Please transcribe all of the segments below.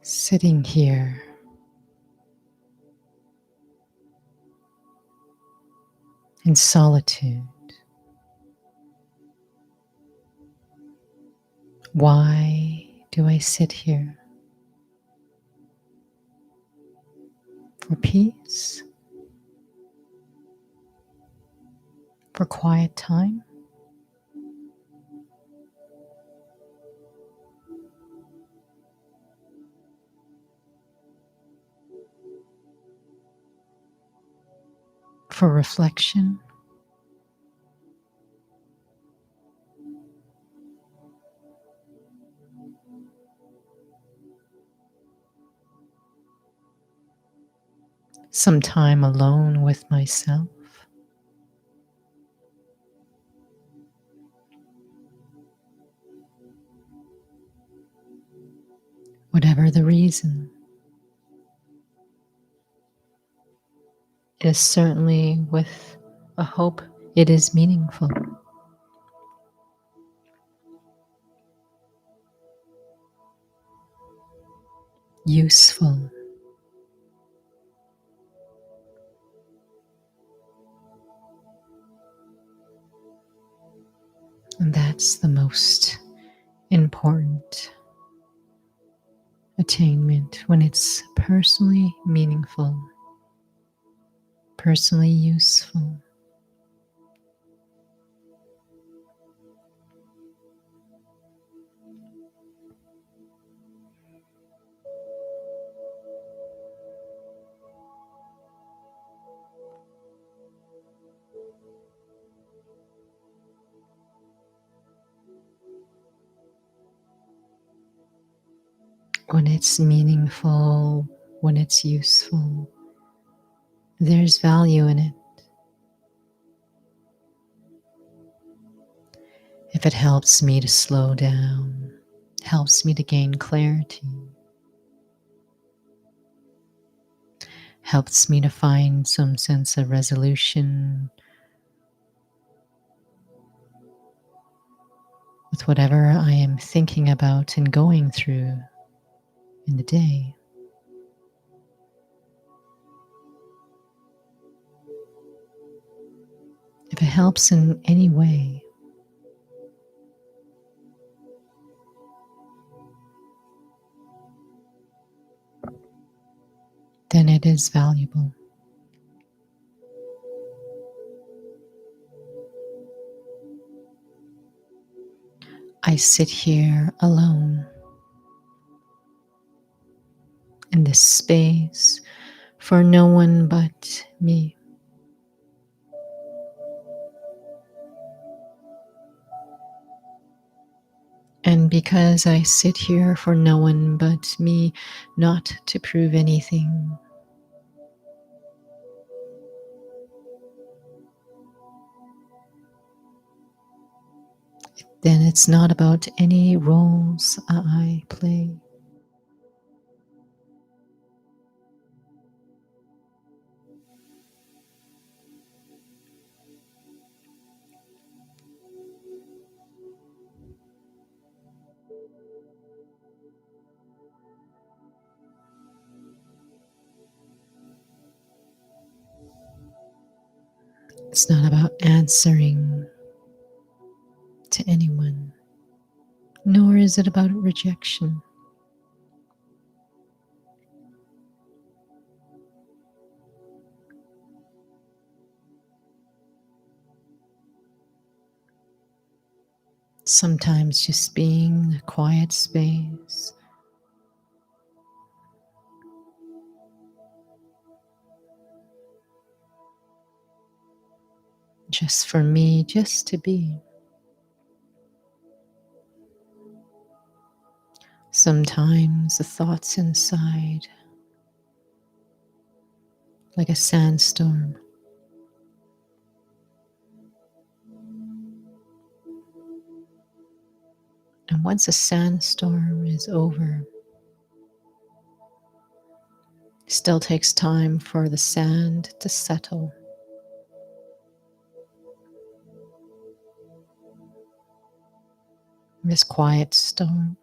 Sitting here in solitude. Why do I sit here? For peace? For quiet time? For reflection? Some time alone with myself? Whatever the reason, it is certainly with a hope it is meaningful. Useful. And that's the most important attainment, when it's personally meaningful, personally useful. When it's meaningful, when it's useful, there's value in it. If it helps me to slow down, helps me to gain clarity, helps me to find some sense of resolution with whatever I am thinking about and going through in the day. If it helps in any way, then it is valuable. I sit here alone in this space for no one but me. And because I sit here for no one but me, not to prove anything, then it's not about any roles I play. It's not about answering to anyone, nor is it about rejection. Sometimes just being in a quiet space, just for me, just to be. Sometimes the thoughts inside, like a sandstorm. And once a sandstorm is over, it still takes time for the sand to settle. This quiet storm,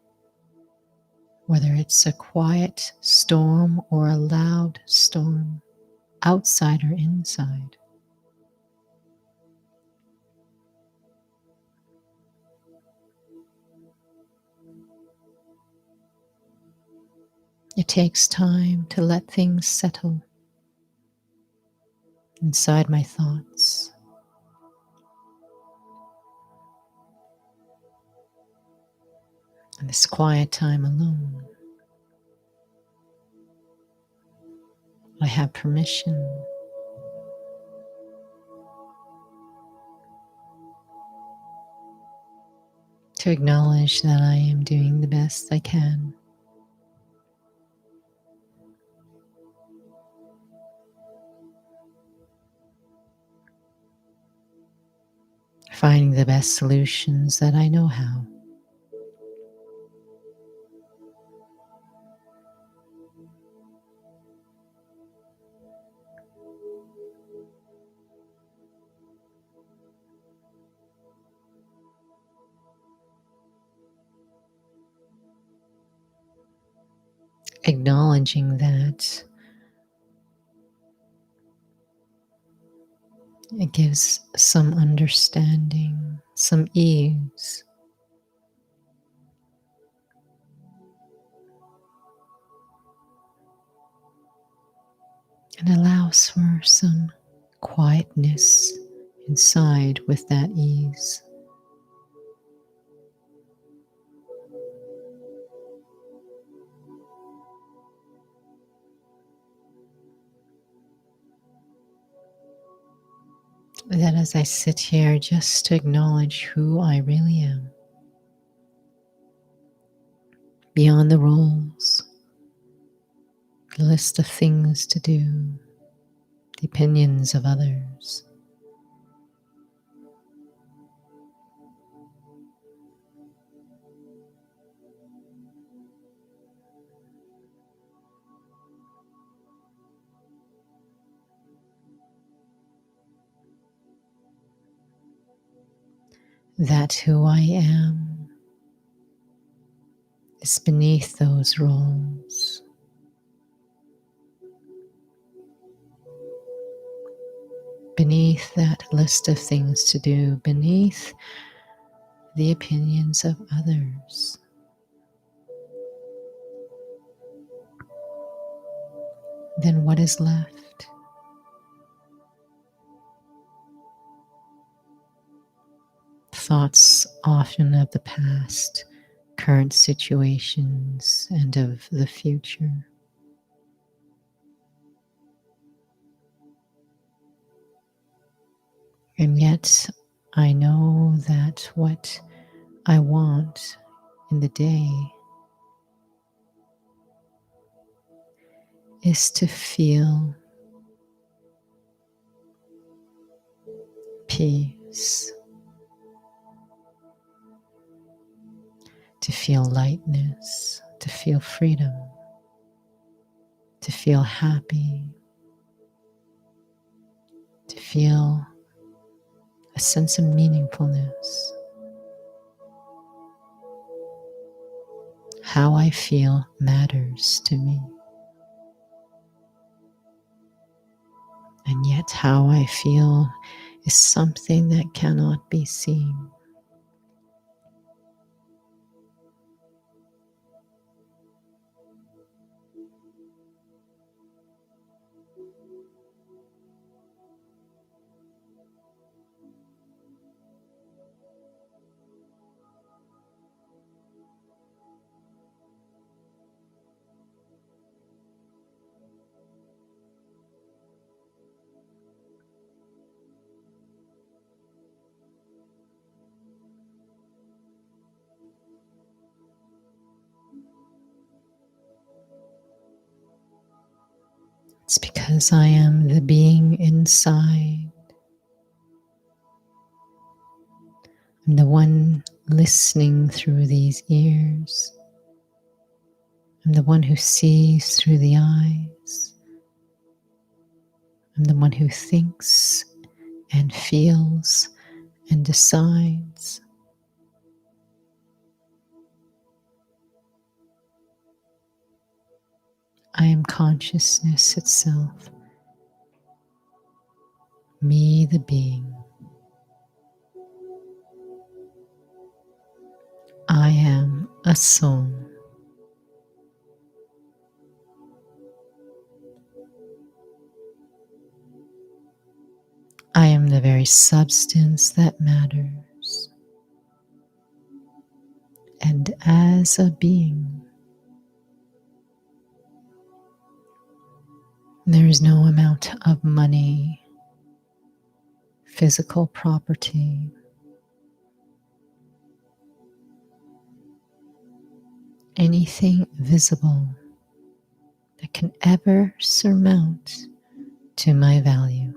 whether it's a quiet storm or a loud storm, outside or inside, it takes time to let things settle inside my thoughts. And this quiet time alone, I have permission to acknowledge that I am doing the best I can. Finding the best solutions that I know how. Acknowledging that it gives some understanding, some ease, and allows for some quietness inside with that ease. That as I sit here, just to acknowledge who I really am, beyond the roles, the list of things to do, the opinions of others. That who I am is beneath those roles, beneath that list of things to do, beneath the opinions of others. Then what is left? Thoughts often of the past, current situations, and of the future. And yet, I know that what I want in the day is to feel peace, to feel lightness, to feel freedom, to feel happy, to feel a sense of meaningfulness. How I feel matters to me. And yet how I feel is something that cannot be seen. It's because I am the being inside. I'm the one listening through these ears. I'm the one who sees through the eyes. I'm the one who thinks and feels and decides. I am consciousness itself, me the being. I am a soul. I am the very substance that matters. And as a being, there is no amount of money, physical property, anything visible that can ever surmount to my value.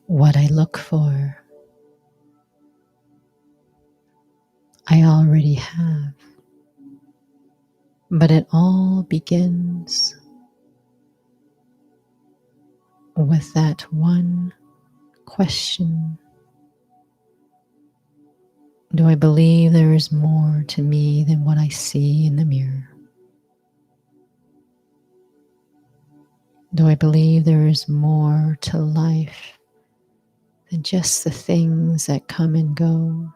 What I look for, I already have. But it all begins with that one question. Do I believe there is more to me than what I see in the mirror? Do I believe there is more to life than just the things that come and go,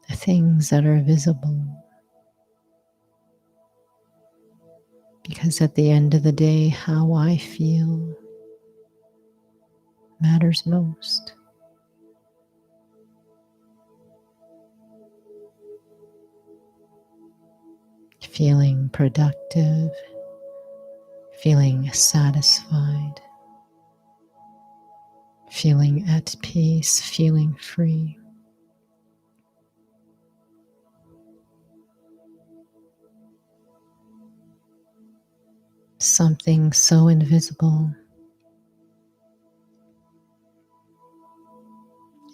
the things that are visible? Because at the end of the day, how I feel matters most. Feeling productive, feeling satisfied, feeling at peace, feeling free. Something so invisible,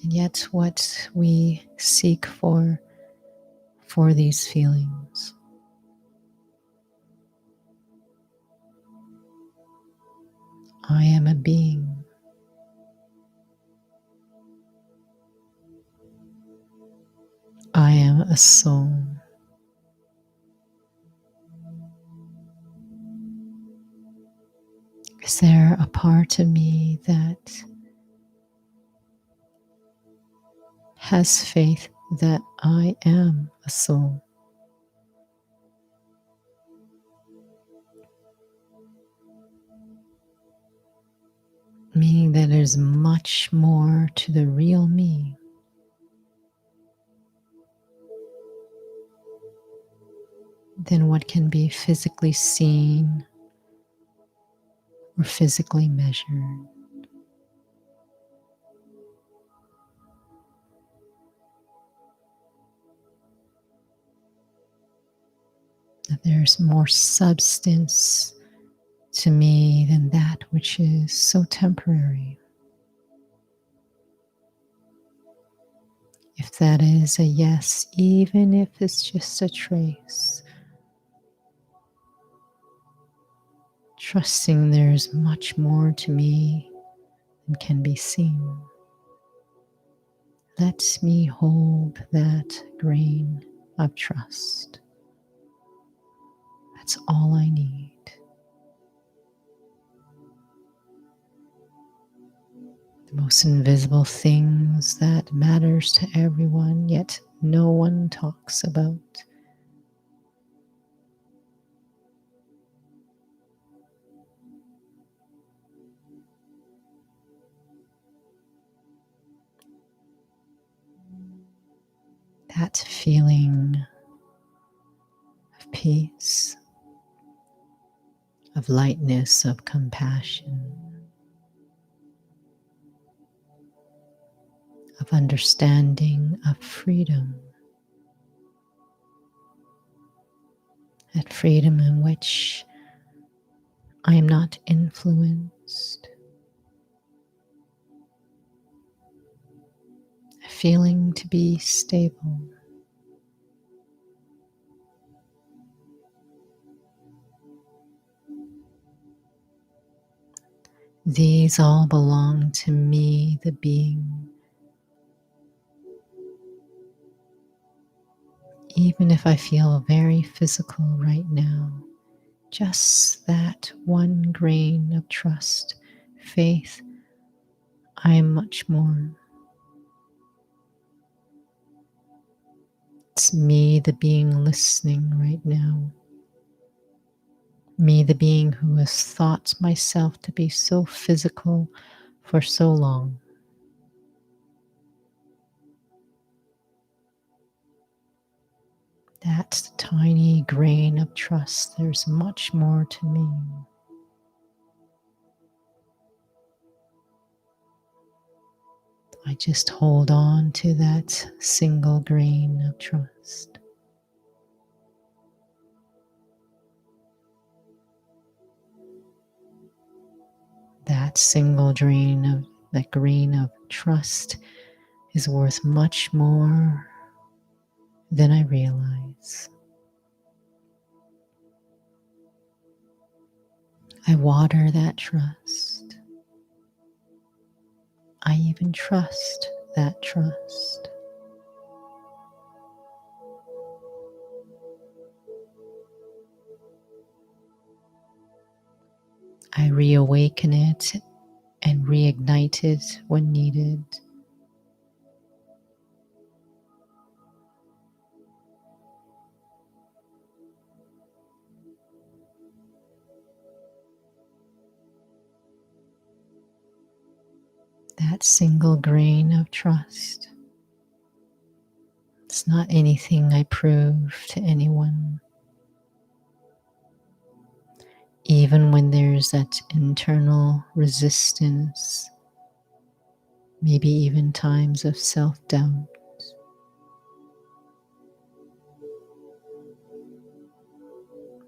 and yet what we seek for these feelings. I am a being. I am a soul. Is there a part of me that has faith that I am a soul? Meaning that there's much more to the real me than what can be physically seen or physically measured. That there's more substance to me than that which is so temporary. If that is a yes, even if it's just a trace, trusting there's much more to me than can be seen. Let me hold that grain of trust. That's all I need. The most invisible things that matters to everyone, yet no one talks about. That feeling of peace, of lightness, of compassion, of understanding, of freedom. That freedom in which I am not influenced. A feeling to be stable. These all belong to me, the being. Even if I feel very physical right now, just that one grain of trust, faith, I am much more. It's me, the being listening right now. Me, the being who has thought myself to be so physical for so long. That tiny grain of trust, there's much more to me. I just hold on to that single grain of trust. That grain of trust is worth much more than I realize. I water that trust. I even trust that trust. I reawaken it and reignite it when needed. That single grain of trust. It's not anything I prove to anyone. Even when there's that internal resistance, maybe even times of self-doubt.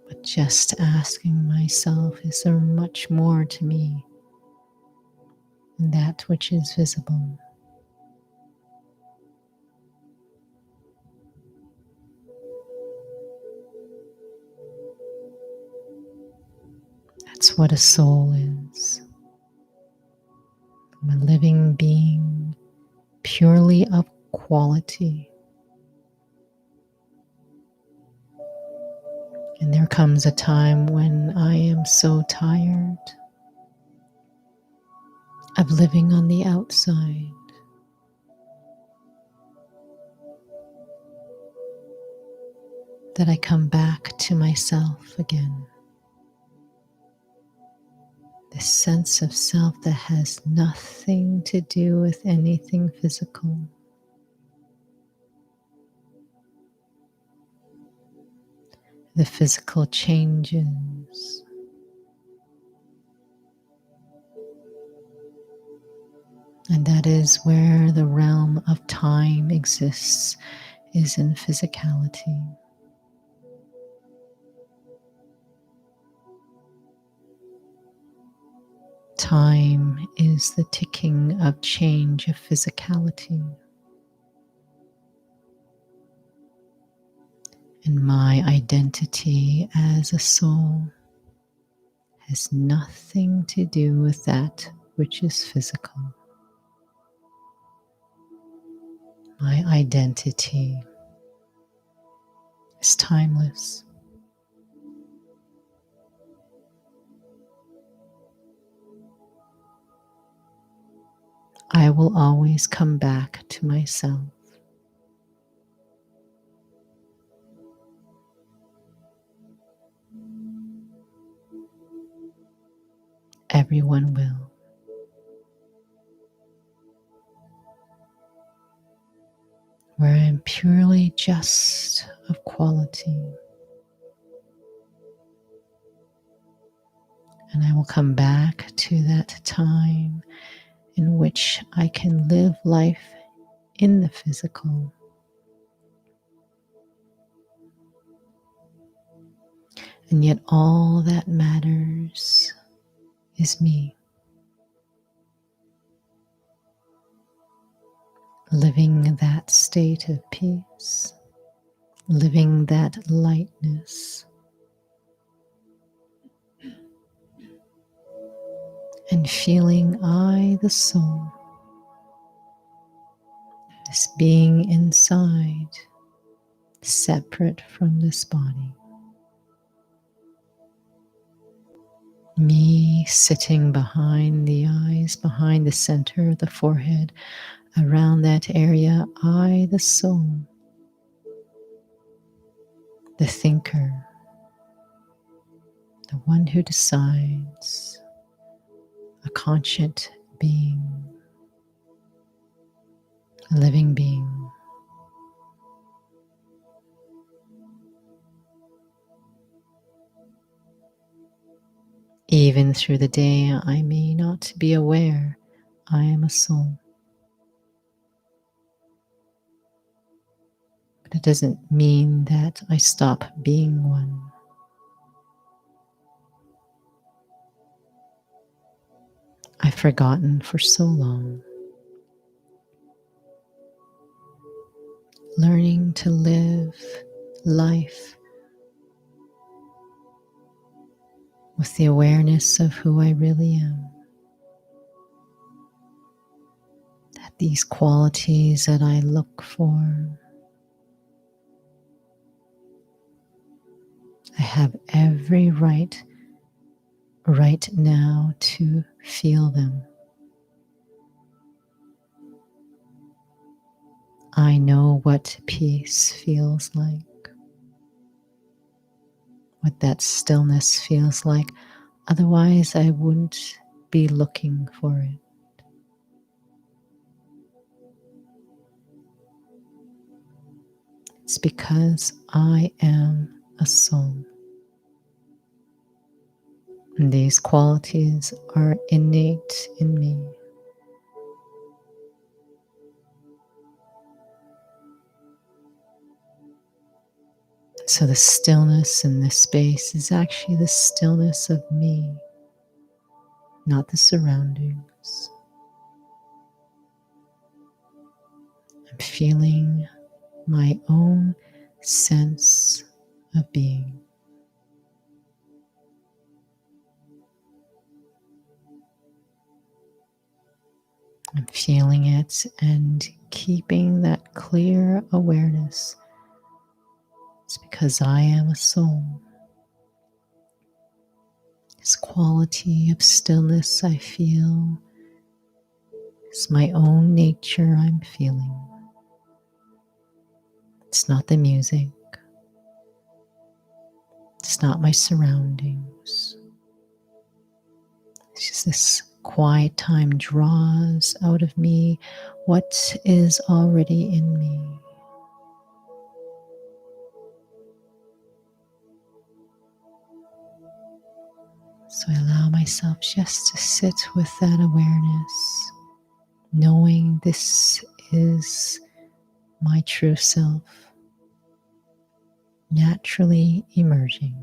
But just asking myself, is there much more to me than that which is visible? That's what a soul is. I'm a living being, purely of quality. And there comes a time when I am so tired, of living on the outside, that I come back to myself again. This sense of self that has nothing to do with anything physical. The physical changes. And that is where the realm of time exists, is in physicality. Time is the ticking of change of physicality. And my identity as a soul has nothing to do with that which is physical. My identity is timeless. I will always come back to myself. Everyone will. Where I am purely just of quality. And I will come back to that time in which I can live life in the physical. And yet all that matters is me. Living that state of peace. Living that lightness. And feeling I, the soul, this being inside, separate from this body. Me sitting behind the eyes, behind the center of the forehead, around that area, I, the soul, the thinker, the one who decides, a conscient being, a living being. Even through the day, I may not be aware I am a soul. But it doesn't mean that I stop being one. I've forgotten for so long. Learning to live life with the awareness of who I really am. That these qualities that I look for, I have every right now to feel them. I know what peace feels like, what that stillness feels like. Otherwise, I wouldn't be looking for it. It's because I am a soul. And these qualities are innate in me. So the stillness in this space is actually the stillness of me, not the surroundings. I'm feeling my own sense of being. I'm feeling it and keeping that clear awareness. It's because I am a soul. This quality of stillness I feel It's my own nature I'm feeling. It's not the music. It's not my surroundings. It's just this quiet time draws out of me what is already in me. So I allow myself just to sit with that awareness, knowing this is my true self, naturally emerging.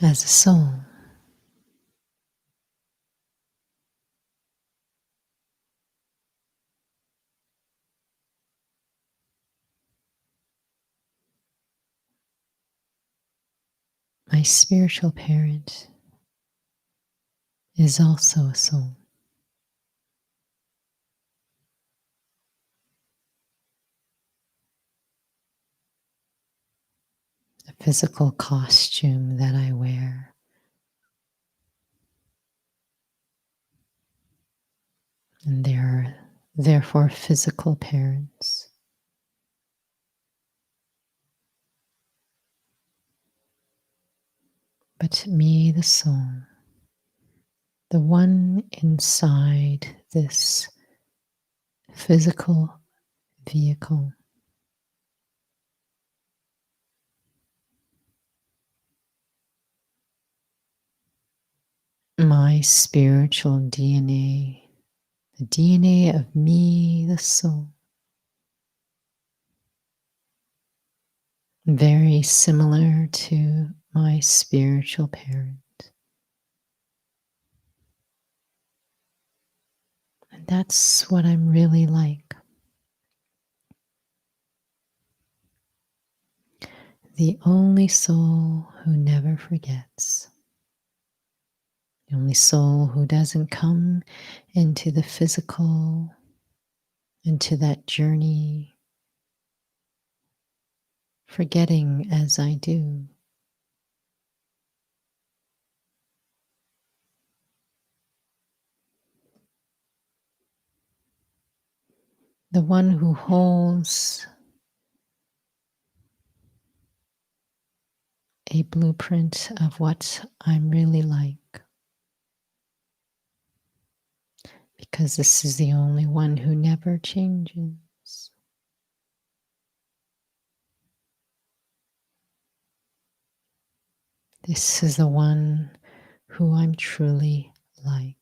As a soul, my spiritual parent is also a soul. The physical costume that I wear, and there are therefore physical parents. But me, the soul, the one inside this physical vehicle, my spiritual DNA, the DNA of me, the soul, very similar to my spiritual parent. And that's what I'm really like. The only soul who never forgets. The only soul who doesn't come into the physical, into that journey, forgetting as I do. The one who holds a blueprint of what I'm really like. Because this is the only one who never changes. This is the one who I'm truly like.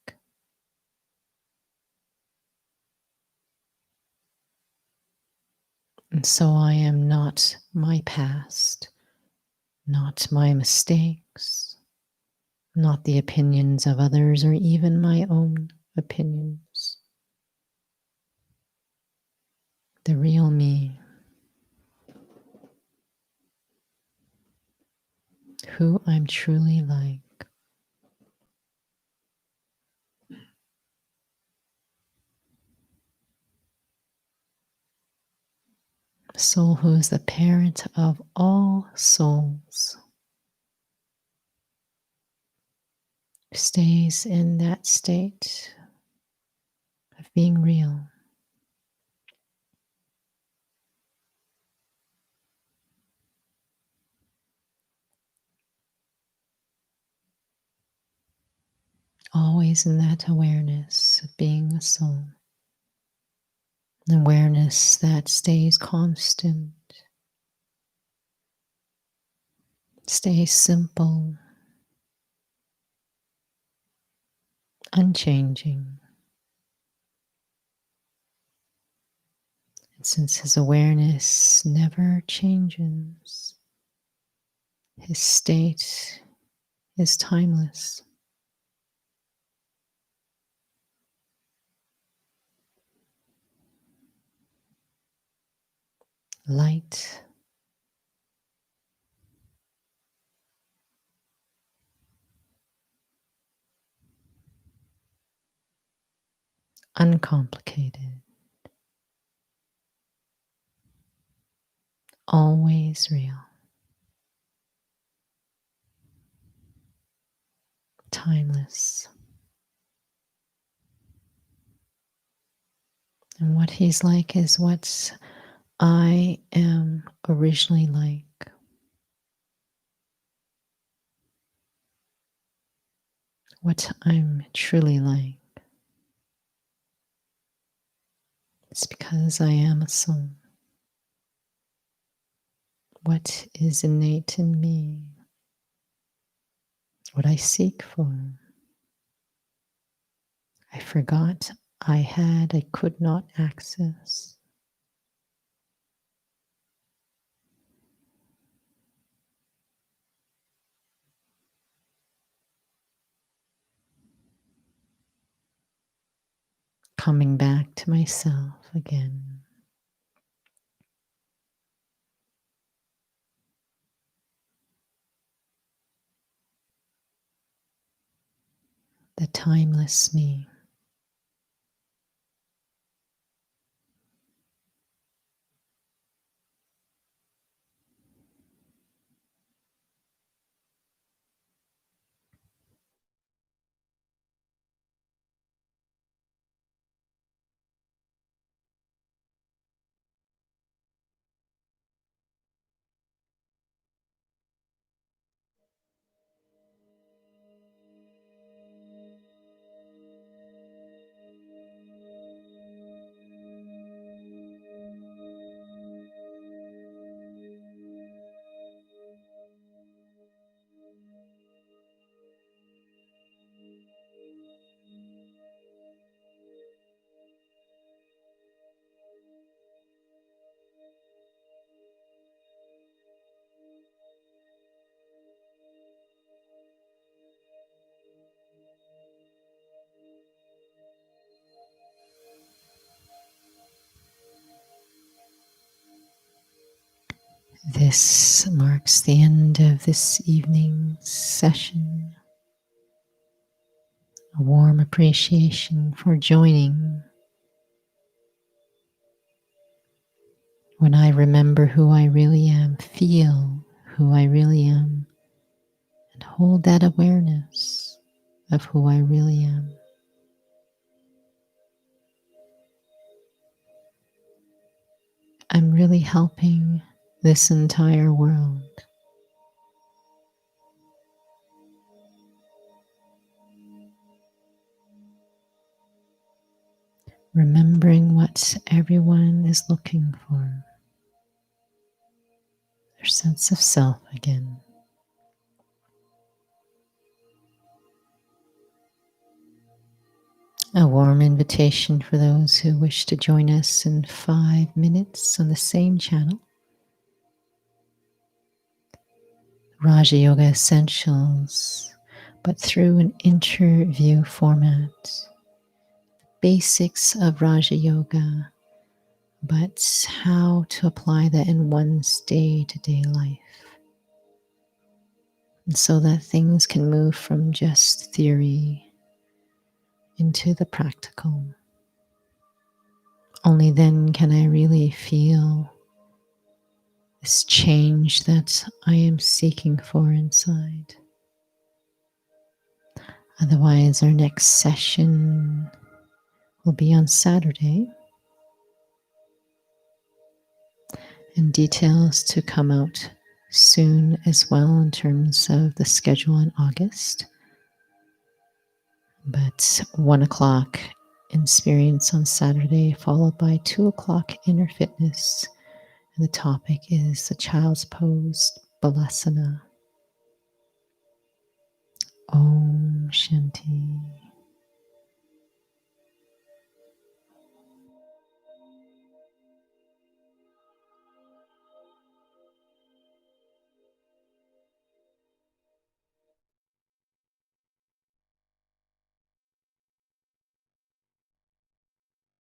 And so I am not my past, not my mistakes, not the opinions of others or even my own opinions. The real me, who I'm truly like. Soul who is the parent of all souls, stays in that state of being real. Always in that awareness of being a soul. An awareness that stays constant, stays simple, unchanging. And since his awareness never changes, his state is timeless. Light, uncomplicated, always real, timeless. And what he's like is what I am originally like. What I'm truly like. It's because I am a soul. What is innate in me, what I seek for. I forgot I could not access. Coming back to myself again. The timeless me. This marks the end of this evening's session. A warm appreciation for joining. When I remember who I really am, feel who I really am, and hold that awareness of who I really am. I'm really helping this entire world. Remembering what everyone is looking for, their sense of self again. A warm invitation for those who wish to join us in 5 minutes on the same channel. Raja Yoga Essentials, but through an interview format. Basics of Raja Yoga, but how to apply that in one's day-to-day life. And so that things can move from just theory into the practical. Only then can I really feel this change that I am seeking for inside. Otherwise, our next session will be on Saturday, and details to come out soon as well in terms of the schedule in August. But 1 o'clock Insperience on Saturday, followed by 2 o'clock Inner Fitness. And the topic is the Child's Pose Balasana. Om Shanti.